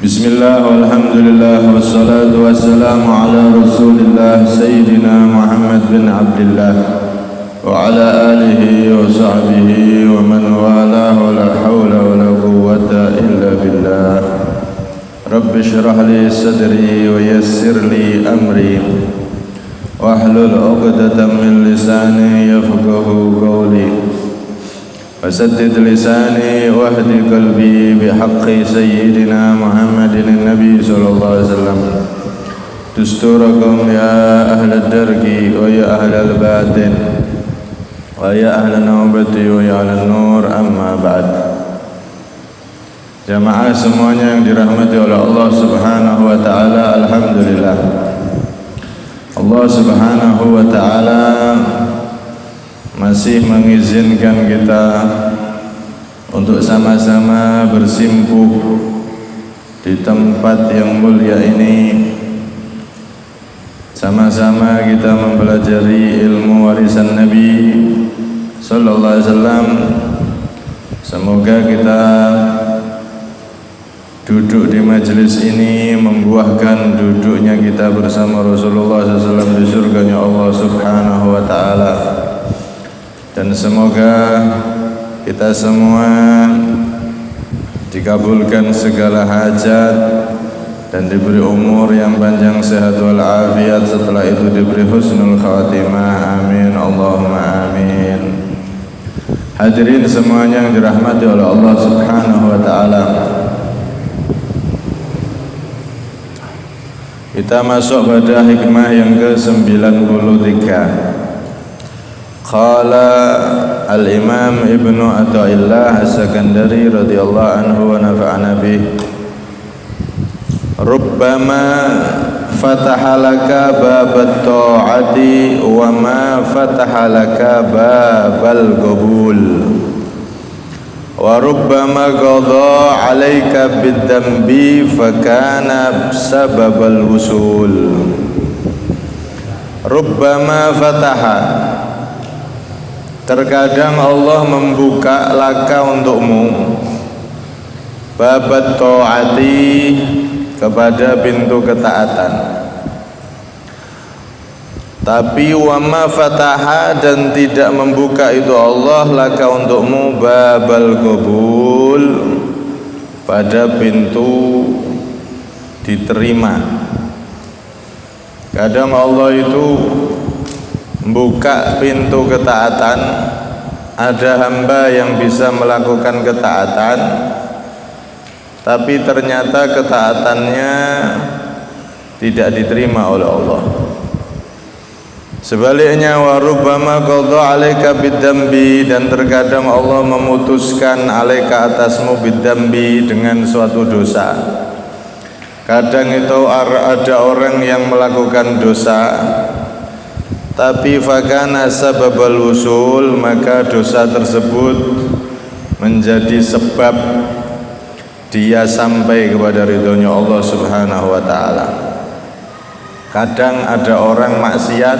Bismillah walhamdulillah wassalatu wassalamu ala rasulillah Sayyidina Muhammad bin Abdullah wa ala alihi wa sahbihi wa man walah wa la hawla wa la quwwata illa billah. Rabbi shrah li sadri wa yassir li amri wahlul 'uqdatam min lisani yafqahu qawli وسدد لساني واهد قلبي بحق سيدنا محمد النبي صلى الله عليه وسلم دستوركم يا أهل الدرك ويا أهل الباطن ويا أهل النوبة ويا أهل النور أما بعد. Jamaah semuanya yang dirahmati oleh Allah Subhanahu wa taala, alhamdulillah. Allah Subhanahu wa taala masih mengizinkan kita untuk sama-sama bersimpuh di tempat yang mulia ini, sama-sama kita mempelajari ilmu warisan Nabi sallallahu alaihi wasallam. Semoga kita duduk di majelis ini membuahkan duduknya kita bersama Rasulullah SAW di surganya Allah Subhanahu wa ta'ala. Dan semoga kita semua dikabulkan segala hajat dan diberi umur yang panjang, sehat walafiat, setelah itu diberi husnul khatimah, amin Allahumma amin. Hadirin semuanya yang dirahmati oleh Allah Subhanahu wa ta'ala, kita masuk pada hikmah yang ke-93. Qala al-Imam Ibnu Athaillah As-Sakandari radhiyallahu anhu wa nafa'ana bih, rubbama fataha laka babat ta'ati wa ma fataha laka babal qabul wa rubbama qadha 'alaika bid-dambi fakana sababal wusul. Rubbama fataha, terkadang Allah membuka laka untukmu, babat ta'ati, kepada pintu ketaatan. Tapi wa ma fataha, dan tidak membuka itu Allah laka untukmu, babal qabul, pada pintu diterima. Kadang Allah itu membuka pintu ketaatan, ada hamba yang bisa melakukan ketaatan, tapi ternyata ketaatannya tidak diterima oleh Allah. Sebaliknya, wa rubbama qadha 'alaika bid-dambi, dan terkadang Allah memutuskan 'alaika atasmu bid-dambi, dengan suatu dosa. Kadang itu ada orang yang melakukan dosa, tapi fakana sababal wusul, maka dosa tersebut menjadi sebab dia sampai kepada ridhonya Allah Subhanahu wa ta'ala. Kadang ada orang maksiat,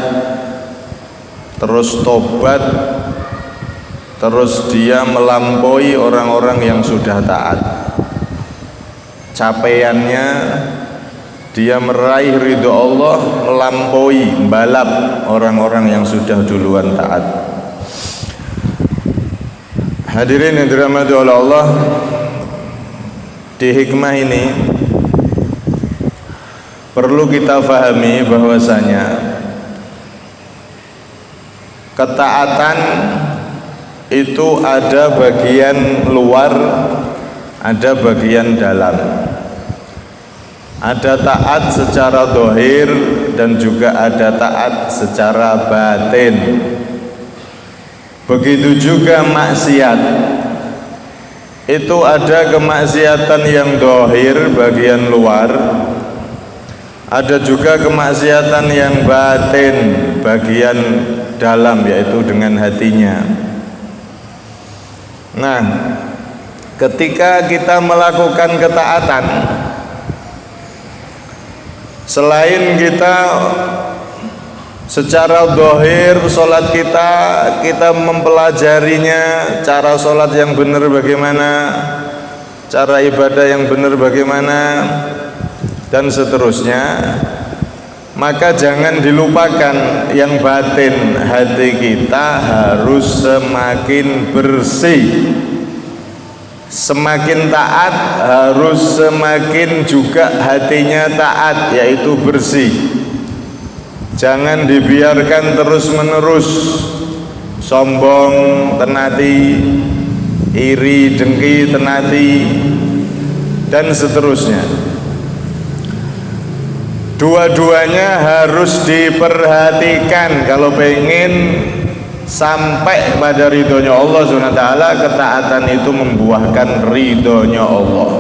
terus tobat, terus dia melampaui orang-orang yang sudah taat. Capaiannya dia meraih ridho Allah, melampaui, balap orang-orang yang sudah duluan taat. Hadirin yang dirahmati oleh Allah, di hikmah ini perlu kita fahami bahwasanya ketaatan itu ada bagian luar, ada bagian dalam. Ada taat secara zahir dan juga ada taat secara batin. Begitu juga maksiat. Itu ada kemaksiatan yang zahir, bagian luar. Ada juga kemaksiatan yang batin, bagian dalam, yaitu dengan hatinya. Nah, ketika kita melakukan ketaatan, selain kita secara zahir sholat kita mempelajarinya, cara sholat yang benar bagaimana, cara ibadah yang benar bagaimana, dan seterusnya, maka jangan dilupakan yang batin. Hati kita harus semakin bersih, semakin taat harus semakin juga hatinya taat, yaitu bersih. Jangan dibiarkan terus menerus sombong tenati, iri dengki tenati, dan seterusnya. Dua-duanya harus diperhatikan kalau pengen sampai pada ridhonya Allah SWT. Ketaatan itu membuahkan ridhonya Allah.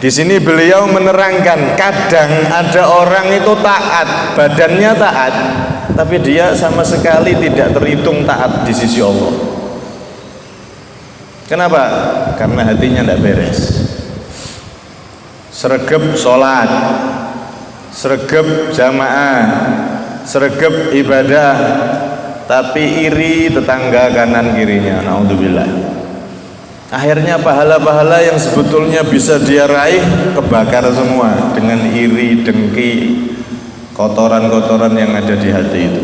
Di sini beliau menerangkan, kadang ada orang itu taat, badannya taat, tapi dia sama sekali tidak terhitung taat di sisi Allah. Kenapa? Karena hatinya tidak beres. Sregep sholat, sregep jamaah, sregep ibadah, tapi iri tetangga kanan kirinya. Naudzubillah. Akhirnya pahala-pahala yang sebetulnya bisa dia raih kebakar semua dengan iri, dengki, kotoran-kotoran yang ada di hati itu.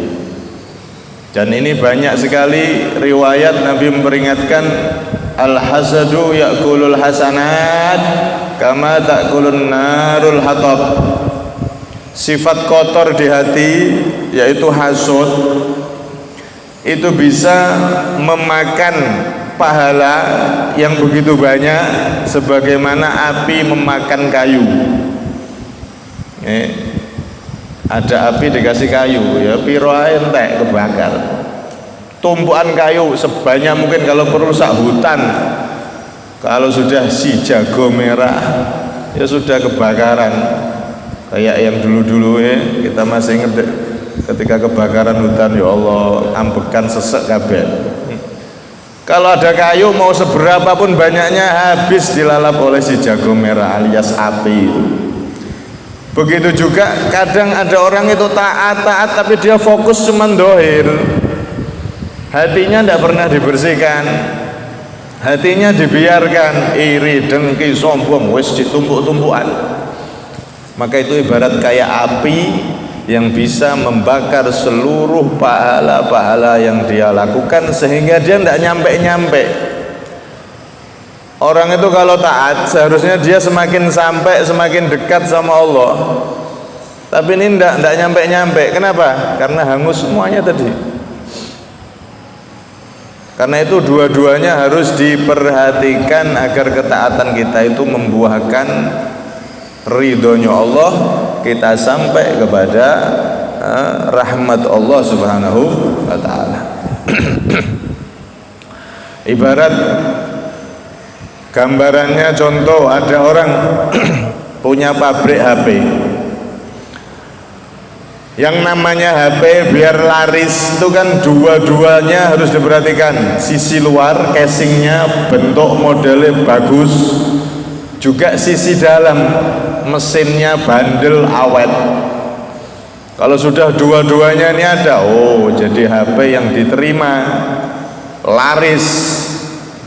Dan ini banyak sekali riwayat Nabi memperingatkan, al-hasadu ya'kulul hasanat kama ta'kulun narul hatab. Sifat kotor di hati, yaitu hasud, itu bisa memakan pahala yang begitu banyak sebagaimana api memakan kayu. Ada api dikasih kayu, ya piro ae entek kebakar. Tumpuan kayu sebanyak mungkin kalau perusak hutan, kalau sudah si jago merah ya sudah kebakaran. Kayak yang dulu-dulu kita masih ingat ketika kebakaran hutan, ya Allah ambekan sesek kabeh. Kalau ada kayu mau seberapa pun banyaknya habis dilalap oleh si jago merah alias api itu. Begitu juga kadang ada orang itu taat tapi dia fokus cuma dohir, hatinya tidak pernah dibersihkan, hatinya dibiarkan iri, dengki, sombong, wis ditumpuk-tumpukan. Maka itu ibarat kayak api yang bisa membakar seluruh pahala-pahala yang dia lakukan sehingga dia tidak nyampe-nyampe. Orang itu kalau taat seharusnya dia semakin sampai, semakin dekat sama Allah. Tapi ini tidak nyampe-nyampe. Kenapa? Karena hangus semuanya tadi. Karena itu dua-duanya harus diperhatikan agar ketaatan kita itu membuahkan ridhonya Allah, kita sampai kepada rahmat Allah Subhanahu wa ta'ala. Ibarat gambarannya, contoh ada orang punya pabrik HP. Yang namanya HP biar laris itu kan dua-duanya harus diperhatikan. Sisi luar casingnya bentuk modelnya bagus, juga sisi dalam mesinnya bandel awet. Kalau sudah dua-duanya ini ada, oh jadi HP yang diterima laris,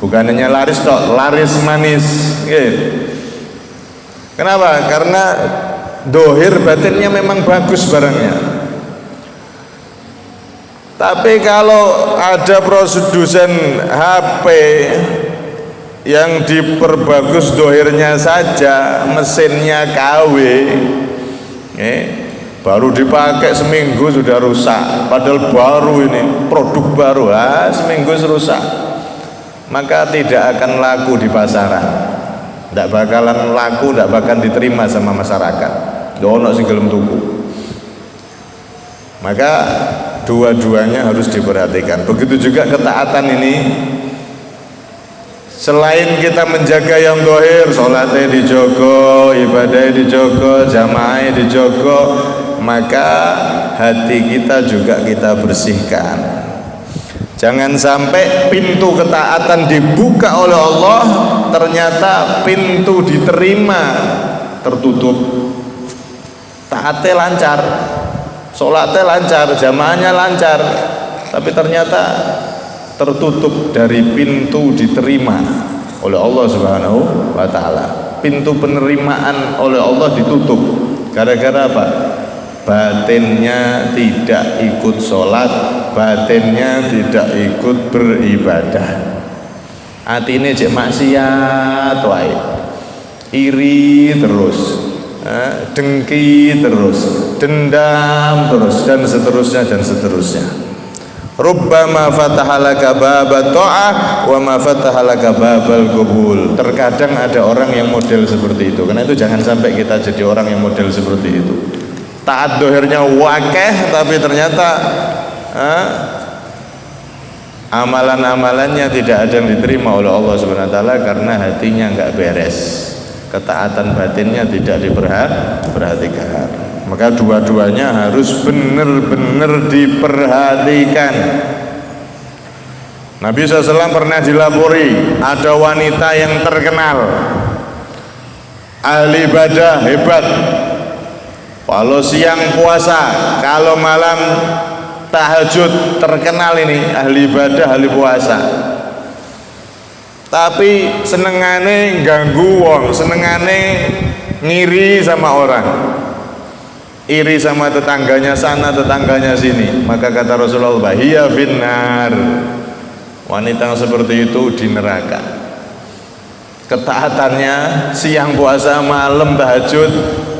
bukan hanya laris toh, laris manis. Kenapa? Karena dohir batinnya memang bagus barangnya. Tapi kalau ada produsen HP yang diperbagus dohirnya saja, mesinnya KW, baru dipakai seminggu sudah rusak, padahal baru ini produk baru, seminggu rusak, maka tidak akan laku di pasaran, tidak bakalan laku, tidak bakalan diterima sama masyarakat. Dono sing gelem tuku. Maka dua-duanya harus diperhatikan. Begitu juga ketaatan ini. Selain kita menjaga yang dohir, sholatnya dijogo, ibadahnya dijogo, jamaahnya dijogo, maka hati kita juga kita bersihkan. Jangan sampai pintu ketaatan dibuka oleh Allah, ternyata pintu diterima tertutup. Taatnya lancar, sholatnya lancar, jamaahnya lancar, tapi ternyata tertutup dari pintu diterima. oleh Allah Subhanahu wa taala. Pintu penerimaan oleh Allah ditutup gara-gara apa? Batinnya tidak ikut sholat, batinnya tidak ikut beribadah. Atine cek maksiat wae, iri terus, dengki terus, dendam terus, dan seterusnya dan seterusnya. Rubbama fatahalaka babat ta'ah wa ma fatahalaka babal qubul. Terkadang ada orang yang model seperti itu. Karena itu jangan sampai kita jadi orang yang model seperti itu. Taat dohirnya wakeh, tapi ternyata amalan-amalannya tidak ada yang diterima oleh Allah Subhanahu wa taala karena hatinya enggak beres. Ketaatan batinnya tidak diperhatikan. Maka dua-duanya harus benar-benar diperhatikan. Nabi SAW pernah dilapori ada wanita yang terkenal ahli ibadah hebat, kalau siang puasa, kalau malam tahajud, terkenal ini ahli ibadah, ahli puasa. Tapi senengane ganggu wong, senengane ngiri sama orang, iri sama tetangganya sana, tetangganya sini. Maka kata Rasulullah, hiya finnar, wanita yang seperti itu di neraka. Ketaatannya siang puasa, malam tahajud,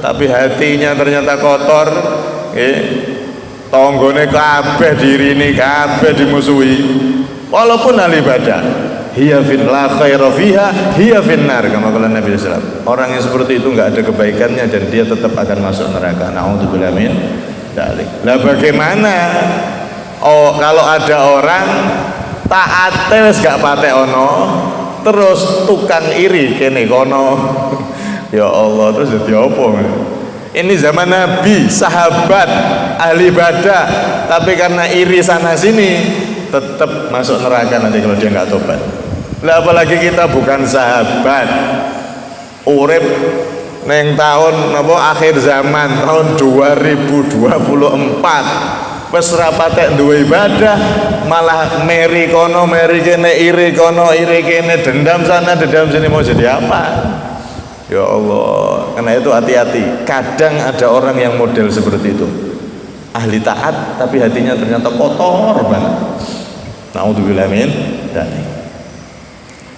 tapi hatinya ternyata kotor, tonggone kabeh dirini, kabeh dimusuhi, walaupun ahli ibadah. Hiya fin la khaira fiha hiya finnar, kama kala Nabi sallallahu alaihi wasallam. Orang yang seperti itu enggak ada kebaikannya dan dia tetap akan masuk neraka. Nauzubillah min dzalik. Lah bagaimana kalau ada orang taat wis gak patek ono, terus tukang iri kene kono. Ya Allah, terus jadi apa? Ini zaman Nabi, sahabat, ahli ibadah, tapi karena iri sana sini tetap masuk neraka nanti kalau dia nggak tobat. Lah apalagi kita bukan sahabat, urip neng tahun apa akhir zaman tahun 2024, wis ra patek duwe ibadah, malah meri kono meri kene, iri kono iri kene, dendam sana dendam sini, mau jadi apa? Ya Allah, karena itu hati-hati. Kadang ada orang yang model seperti itu, ahli taat tapi hatinya ternyata kotor banget. Nauzubillah min dzalik.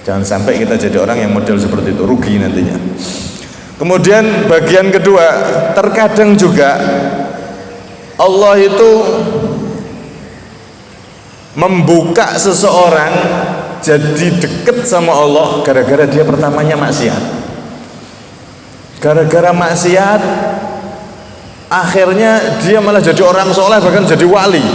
Jangan sampai kita jadi orang yang model seperti itu, rugi nantinya. Kemudian bagian kedua, terkadang juga Allah itu membuka seseorang jadi deket sama Allah gara-gara dia pertamanya maksiat. Gara-gara maksiat akhirnya dia malah jadi orang soleh, bahkan jadi wali.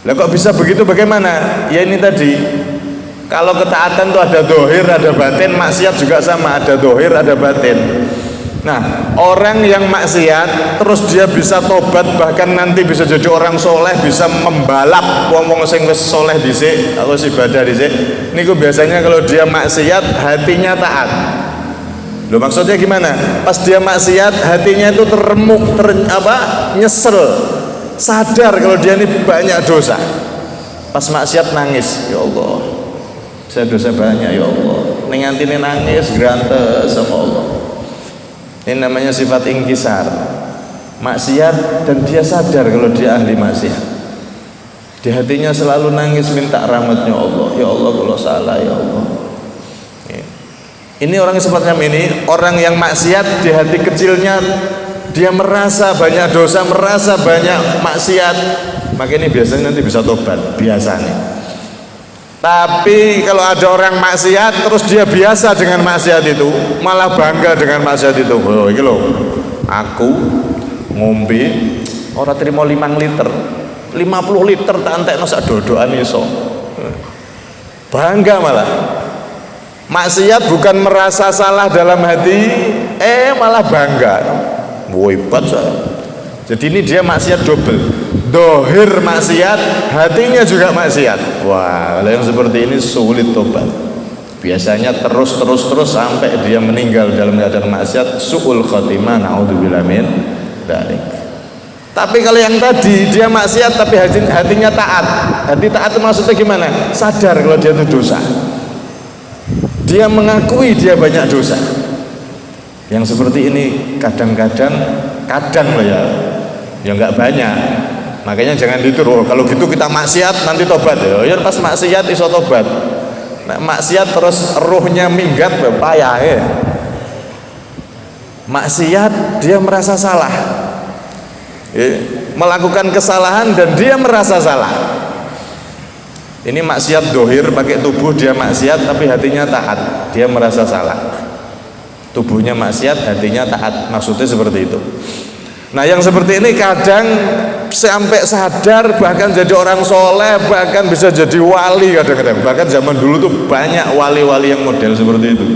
Lah kok bisa begitu, bagaimana? Ya ini tadi, kalau ketaatan itu ada dohir, ada batin, maksiat juga sama, ada dohir, ada batin. Nah, orang yang maksiat terus dia bisa tobat, bahkan nanti bisa jadi orang soleh, bisa membalap wong-wong sing wis soleh dhisik atau ibadah dhisik. Niku biasanya kalau dia maksiat hatinya taat. Loh, maksudnya gimana? Pas dia maksiat hatinya itu teremuk, nyesel, sadar kalau dia ini banyak dosa. Pas maksiat nangis, ya Allah, saya dosa banyak ya Allah. Ning antine nangis grantes sama Allah. Ini namanya sifat ingkisar, maksiat, dan dia sadar kalau dia ahli maksiat. Di hatinya selalu nangis minta rahmatnya Allah. Ya Allah, kalau salah ya Allah. Ini orang yang seperti ini, orang yang maksiat, di hati kecilnya dia merasa banyak dosa, merasa banyak maksiat, maka ini biasanya nanti bisa tobat, biasanya. Tapi kalau ada orang maksiat terus dia biasa dengan maksiat itu, malah bangga dengan maksiat itu. Oh, iki lho, aku ngombe ora terima 5 liter, 50 liter tak entekno sak dodokan iso. Bangga malah. Maksiat bukan merasa salah dalam hati, malah bangga. Hebat saya. Jadi ini dia maksiat double, dohir maksiat, hatinya juga maksiat. Wah, kalau yang seperti ini sulit tobat. Biasanya terus sampai dia meninggal dalam keadaan maksiat, su'ul khotimah, naudzubillah min dzalik. Tapi kalau yang tadi dia maksiat tapi hatinya taat. Hati taat itu maksudnya gimana? Sadar kalau dia itu dosa. Dia mengakui dia banyak dosa. Yang seperti ini kadang-kadang loh ya nggak banyak. Makanya jangan ditiru. Kalau gitu kita maksiat nanti tobat ya. Pas maksiat iso tobat. Nah, maksiat terus ruhnya minggat payah ya. Maksiat dia merasa salah. Melakukan kesalahan dan dia merasa salah. Ini maksiat dohir pakai tubuh dia maksiat tapi hatinya taat. Dia merasa salah. Tubuhnya maksiat, hatinya taat. Maksudnya seperti itu. Nah yang seperti ini kadang sampai sadar bahkan jadi orang soleh, bahkan bisa jadi wali kadang-kadang. Bahkan zaman dulu tuh banyak wali-wali yang model seperti itu.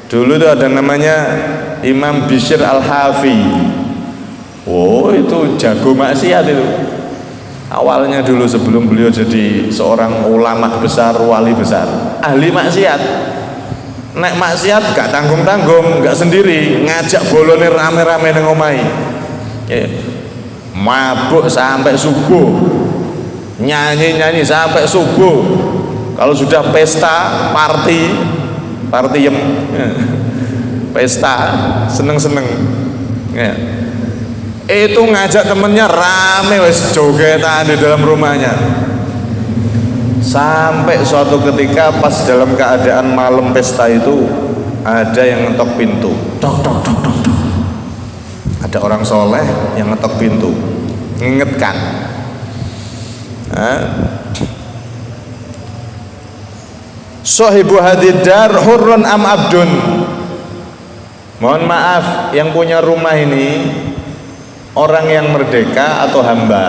Dulu tuh ada namanya Imam Bishr Al-Hafi. Oh itu jago maksiat itu. Awalnya dulu sebelum beliau jadi seorang ulama besar, wali besar, ahli maksiat. Nek maksiat gak tanggung-tanggung, gak sendiri, ngajak bolone rame-rame nang omahe. Mabuk sampai subuh, nyanyi-nyanyi sampai subuh. Kalau sudah pesta, partiyem, pesta, seneng-seneng. Itu ngajak temennya rame wes jogetan di dalam rumahnya. Sampai suatu ketika pas dalam keadaan malam pesta itu ada yang ngetok pintu, tok. Ada orang soleh yang ngetok pintu, ngingetkan. Sahibu hadidar hurrun am abdun. Mohon maaf, yang punya rumah ini orang yang merdeka atau hamba?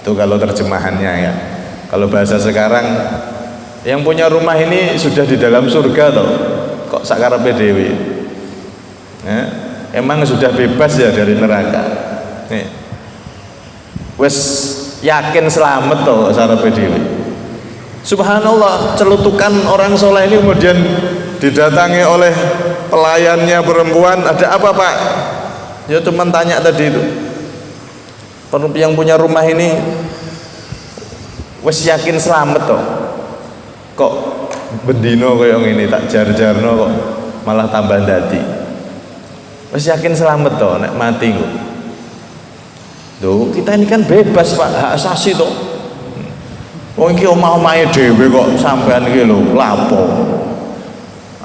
Itu kalau terjemahannya ya. Kalau bahasa sekarang, yang punya rumah ini sudah di dalam surga toh, kok sakarepe dhewe. Emang sudah bebas ya dari neraka. Wes yakin selamat toh sakarepe dhewe. Subhanallah, celutukan orang soleh ini kemudian didatangi oleh pelayannya perempuan. Ada apa pak? Ya cuma tanya tadi itu. Yang punya rumah ini wes yakin selamat toh, kok bendino koyo ngene tak jar-jarno kok malah tambah dadi. Wes yakin selamat toh nek mati kok. Loh, kita ini kan bebas Pak, hak asasi toh. Wong iki omah-omahe dhewe kok sampean iki lho lapo.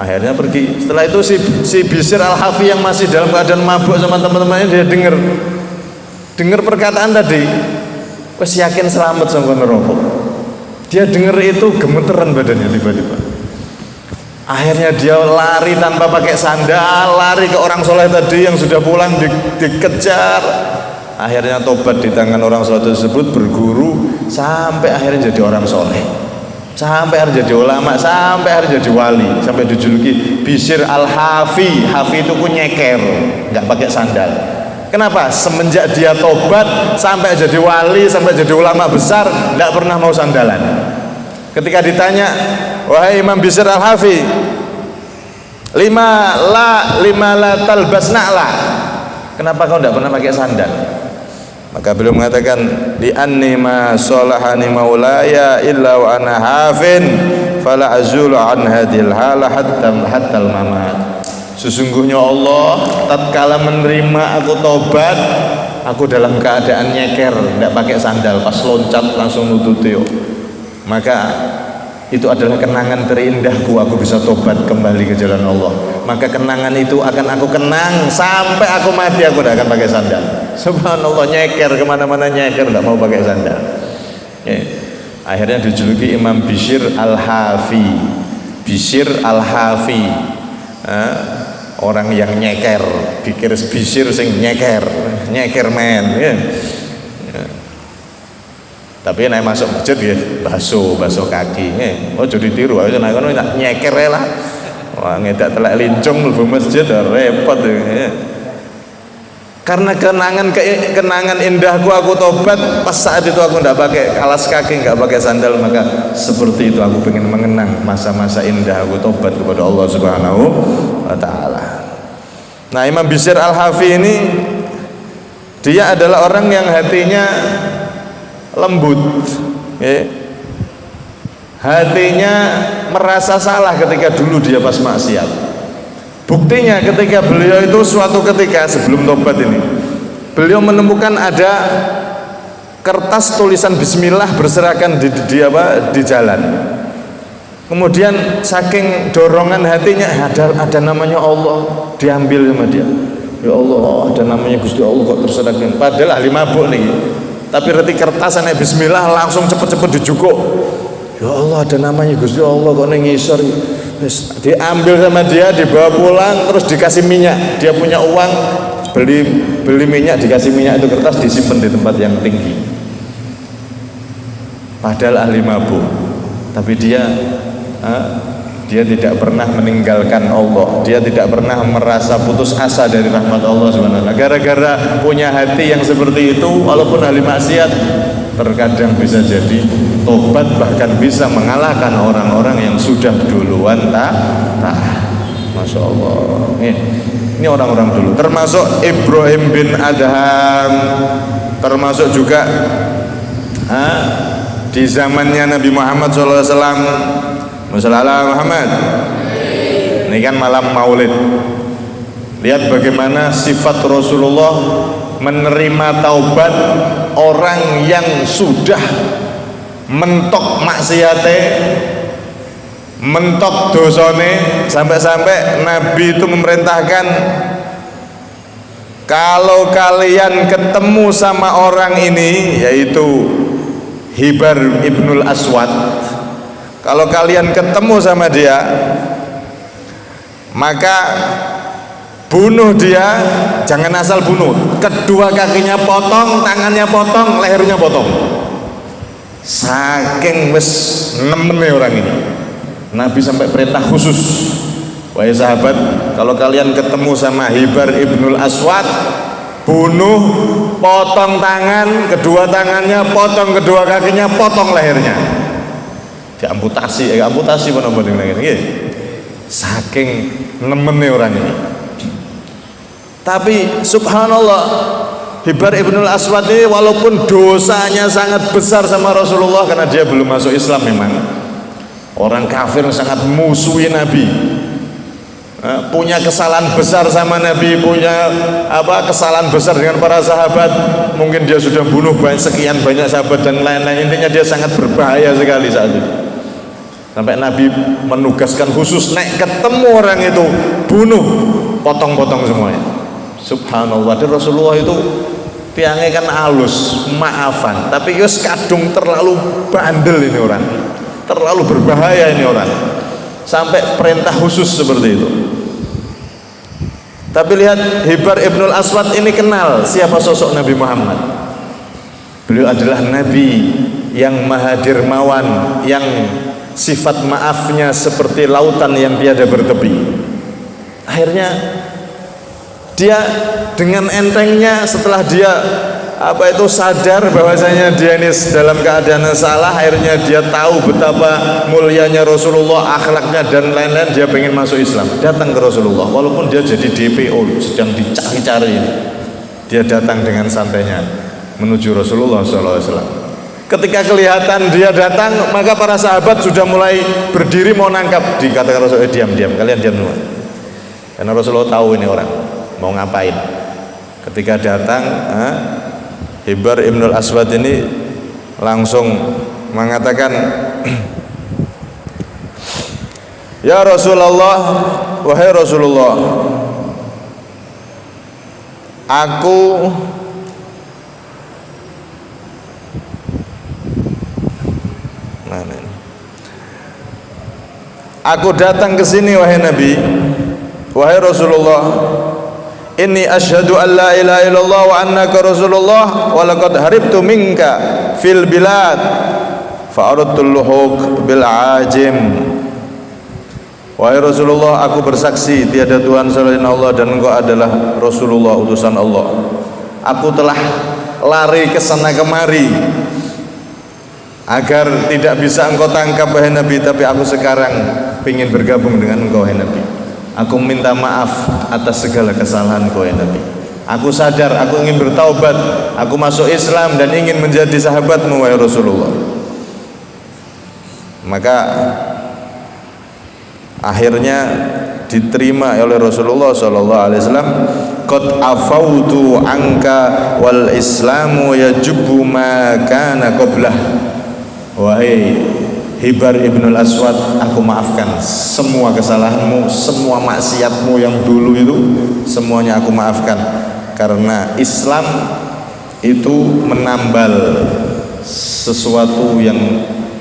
Akhirnya pergi. Setelah itu si Bishr Al-Hafi yang masih dalam keadaan mabuk sama teman-temannya, dia dengar perkataan tadi. Wes yakin selamat sama neraka. Dia dengar itu gemeteran badannya tiba-tiba. Akhirnya dia lari tanpa pakai sandal, lari ke orang soleh tadi yang sudah pulang dikejar. Akhirnya tobat di tangan orang soleh tersebut, berguru sampai akhirnya jadi orang soleh, sampai akhirnya jadi ulama, sampai akhirnya jadi wali, sampai dijuluki Bishr Al-Hafi. Hafi itu pun nyeker, nggak pakai sandal. Kenapa? Semenjak dia tobat sampai jadi wali, sampai jadi ulama besar, tidak pernah mau sandalan. Ketika ditanya, wahai Imam Bishr Al-Hafi, lima la talbas na'la, kenapa kau tidak pernah pakai sandal? Maka beliau mengatakan, li anni ma salahani maulaya illa wa ana hafin fala azulu an hadhil hala hatta al mamat. Sesungguhnya Allah tatkala menerima aku tobat, aku dalam keadaan nyeker, tidak pakai sandal, pas loncat langsung nututi. Maka itu adalah kenangan terindahku, aku bisa tobat kembali ke jalan Allah. Maka kenangan itu akan aku kenang sampai aku mati, aku tidak akan pakai sandal. Subhanallah, nyeker kemana-mana, nyeker, tidak mau pakai sandal. Akhirnya dijuluki Imam Bishr Al-Hafi. Bishr Al-Hafi, orang yang nyeker, pikir Bishr sing nyeker men ya. Tapi naik masuk masjid ya basuh kaki oh jadi tiru aja naik kono nyeker lah. Wah ngedak telek lincung mlebu masjid repot ya. Karena kenangan indahku aku tobat, pas saat itu aku tidak pakai alas kaki, nggak pakai sandal, maka seperti itu aku pengen mengenang masa-masa indah aku tobat kepada Allah Subhanahu wa taala. Nah, Imam Bishr Al-Hafi ini Dia adalah orang yang hatinya lembut, hatinya merasa salah ketika dulu dia pas maksiat. Buktinya ketika beliau itu suatu ketika sebelum tobat ini, beliau menemukan ada kertas tulisan bismillah berserakan di jalan. Kemudian saking dorongan hatinya, ada namanya Allah, diambil sama dia. Ya Allah, ada namanya Gusti Allah kok terserakan. Padahal ahli mabuk nih. Tapi reti kertas anak bismillah langsung cepet-cepet dijukuk. Ya Allah, ada namanya Gusti Allah kok ngisor. Diambil sama dia, dibawa pulang, terus dikasih minyak. Dia punya uang, beli minyak, dikasih minyak, itu kertas disimpan di tempat yang tinggi. Padahal ahli mabuk, tapi dia tidak pernah meninggalkan Allah. Dia tidak pernah merasa putus asa dari rahmat Allah SWT. Gara-gara punya hati yang seperti itu, walaupun ahli maksiat, terkadang bisa jadi tobat, bahkan bisa mengalahkan orang-orang yang sudah duluan Masya Allah. Ini orang-orang dulu, termasuk Ibrahim bin Adham, termasuk juga di zamannya Nabi Muhammad SAW. Muhammad. Ini kan malam Maulid. Lihat bagaimana sifat Rasulullah menerima taubat orang yang sudah mentok maksiate, mentok dosane, sampai-sampai Nabi itu memerintahkan, kalau kalian ketemu sama orang ini, yaitu Hibar ibnul Aswad, kalau kalian ketemu sama dia, maka bunuh dia. Jangan asal bunuh, kedua kakinya potong, tangannya potong, lehernya potong. Saking wis nemen orang ini, Nabi sampai perintah khusus, wahai sahabat, kalau kalian ketemu sama Hibar ibnul Aswad, bunuh, potong tangan, kedua tangannya potong, kedua kakinya potong, lehernya diamputasi, amputasi benar-benar lagi. Saking nemennya orang ini. Tapi subhanallah, Hibar ibnul Aswad ini walaupun dosanya sangat besar sama Rasulullah, karena dia belum masuk Islam, memang orang kafir sangat musuhi Nabi, punya kesalahan besar sama Nabi, punya kesalahan besar dengan para sahabat. Mungkin dia sudah bunuh sekian banyak sahabat dan lain-lain. Intinya dia sangat berbahaya sekali saat itu. Sampai Nabi menugaskan khusus, nek ketemu orang itu bunuh, potong-potong semuanya. Subhanallah. Dan Rasulullah itu tiangnya kan halus, maafan, tapi yus kadung terlalu bandel ini orang, terlalu berbahaya ini orang, sampai perintah khusus seperti itu. Tapi lihat, Hibar ibnul Aswad ini kenal siapa sosok Nabi Muhammad. Beliau adalah Nabi yang maha dermawan, yang sifat maafnya seperti lautan yang tiada bertepi. Akhirnya dia dengan entengnya, setelah dia sadar bahwasanya dia ini dalam keadaan salah, akhirnya dia tahu betapa mulianya Rasulullah, akhlaknya dan lain-lain, dia pengen masuk Islam, datang ke Rasulullah walaupun dia jadi DPO, sedang dicari-cari ini. Dia datang dengan santainya menuju Rasulullah SAW. Ketika kelihatan dia datang, maka para sahabat sudah mulai berdiri mau nangkap. Dikatakan Rasulullah, diam, kalian diam semua, karena Rasulullah tahu ini orang mau ngapain. Ketika datang, Hibar ibnul Aswad ini langsung mengatakan, ya Rasulullah, wahai Rasulullah, aku datang ke sini wahai Nabi, wahai Rasulullah, inni asyhadu an la ilaha illallah wa annaka Rasulullah wa laqad haribtu minka fil bilad fa aradtu luhuk bil ajim. Wahai Rasulullah, aku bersaksi tiada Tuhan selain Allah dan engkau adalah Rasulullah, utusan Allah. Aku telah lari ke sana kemari agar tidak bisa engkau tangkap wahai Nabi, tapi aku sekarang ingin bergabung dengan engkau wahai Nabi. Aku minta maaf atas segala kesalahan wahai Nabi. Aku sadar, aku ingin bertaubat, aku masuk Islam dan ingin menjadi sahabatmu wahai Rasulullah. Maka akhirnya diterima oleh Rasulullah sallallahu alaihi wasallam. Qad afautu anka wal islamu yajubbu ma kana qablah. Wahai Hibar ibnul Aswad, aku maafkan semua kesalahanmu, semua maksiatmu yang dulu itu, semuanya aku maafkan, karena Islam itu menambal sesuatu yang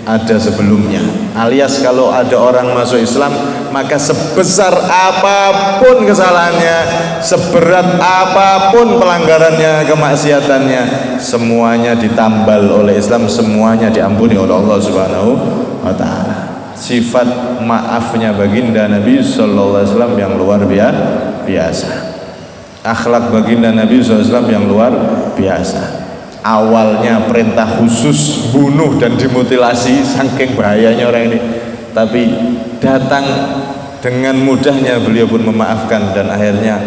ada sebelumnya. Alias kalau ada orang masuk Islam, maka sebesar apapun kesalahannya, seberat apapun pelanggarannya, kemaksiatannya, semuanya ditambal oleh Islam, semuanya diampuni oleh Allah Subhanahu wa ta'ala. Sifat maafnya baginda Nabi sallallahu alaihi wasallam yang luar biasa. Akhlak baginda Nabi sallallahu alaihi wasallam yang luar biasa. Awalnya perintah khusus bunuh dan dimutilasi, saking bahayanya orang ini, tapi datang dengan mudahnya beliau pun memaafkan, dan akhirnya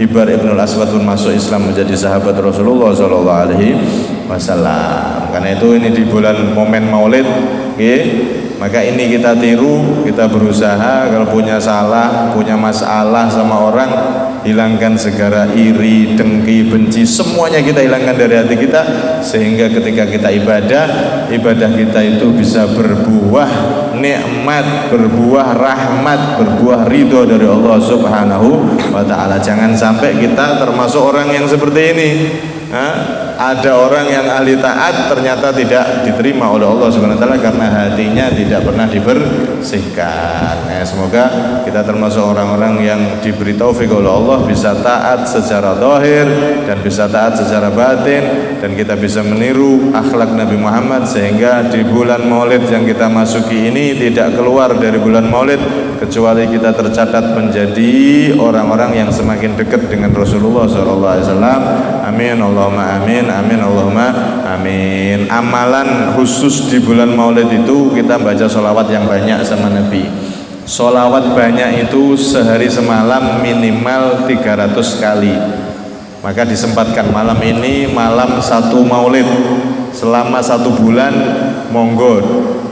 Hibar ibnul Aswad pun masuk Islam menjadi sahabat Rasulullah sallallahu alaihi wasallam. Karena itu ini di bulan momen Maulid, maka ini kita tiru, kita berusaha kalau punya salah, punya masalah sama orang, hilangkan segala iri, dengki, benci, semuanya kita hilangkan dari hati kita, sehingga ketika kita ibadah kita itu bisa berbuah nikmat, berbuah rahmat, berbuah ridho dari Allah Subhanahu wa ta'ala. Jangan sampai kita termasuk orang yang seperti ini. Ada orang yang ahli taat ternyata tidak diterima oleh Allah Subhanahu wa ta'ala karena hatinya tidak pernah dibersihkan. Semoga kita termasuk orang-orang yang diberi taufik oleh Allah, bisa taat secara zahir dan bisa taat secara batin, dan kita bisa meniru akhlak Nabi Muhammad, sehingga di bulan Maulid yang kita masuki ini tidak keluar dari bulan Maulid kecuali kita tercatat menjadi orang-orang yang semakin dekat dengan Rasulullah SAW. Amin Allahumma amin, amin Allahumma amin. Amalan khusus di bulan Maulid itu kita baca sholawat yang banyak sama Nabi. Sholawat banyak itu sehari semalam minimal 300 kali. Maka disempatkan malam ini malam satu Maulid, selama 1 bulan monggo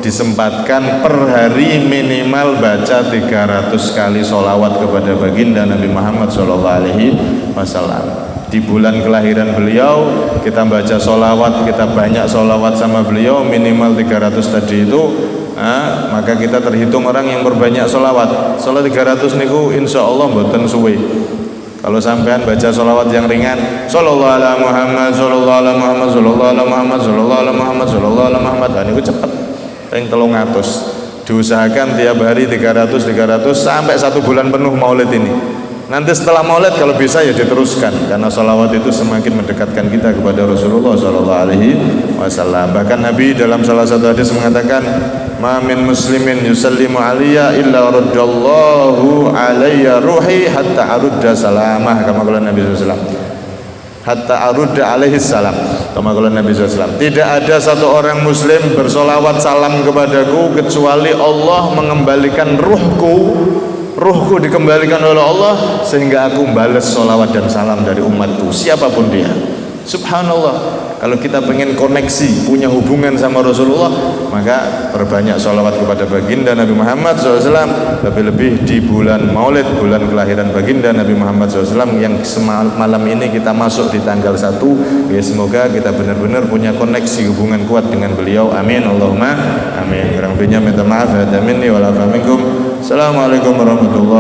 disempatkan per hari minimal baca 300 kali sholawat kepada baginda Nabi Muhammad SAW. Di bulan kelahiran beliau kita baca sholawat, kita banyak sholawat sama beliau minimal 300 tadi itu, maka kita terhitung orang yang berbanyak sholawat. Sholawat 300 niku insya Allah mboten suwe. Kalau sampean baca sholawat yang ringan, sallallahu ala Muhammad, sallallahu ala Muhammad, sallallahu ala Muhammad, sallallahu ala Muhammad, sallallahu ala Muhammad, niku cepet ping 300. Diusahakan tiap hari 300 sampai 1 bulan penuh Maulid ini. Nanti setelah Maulid kalau bisa ya diteruskan, karena sholawat itu semakin mendekatkan kita kepada Rasulullah SAW. Bahkan Nabi dalam salah satu hadis mengatakan, ma min muslimin yusallimu alaiya illa raddallahu alayya ruhi hatta arudda salamah, kama qala Nabi SAW. Hatta arudda alaihi salam, kama qala Nabi SAW. Tidak ada satu orang muslim bersolawat salam kepadaku kecuali Allah mengembalikan ruhku dikembalikan oleh Allah, sehingga aku balas sholawat dan salam dari umatku siapapun dia. Subhanallah, kalau kita pengen koneksi, punya hubungan sama Rasulullah, maka perbanyak sholawat kepada baginda Nabi Muhammad SAW. Lebih-lebih di bulan Maulid, bulan kelahiran baginda Nabi Muhammad SAW, yang malam ini kita masuk di tanggal 1. Ya, semoga kita benar-benar punya koneksi, hubungan kuat dengan beliau. Amin Allahumma amin. Kurang lebihnya minta maaf. Assalamualaikum warahmatullahi wabarakatuh.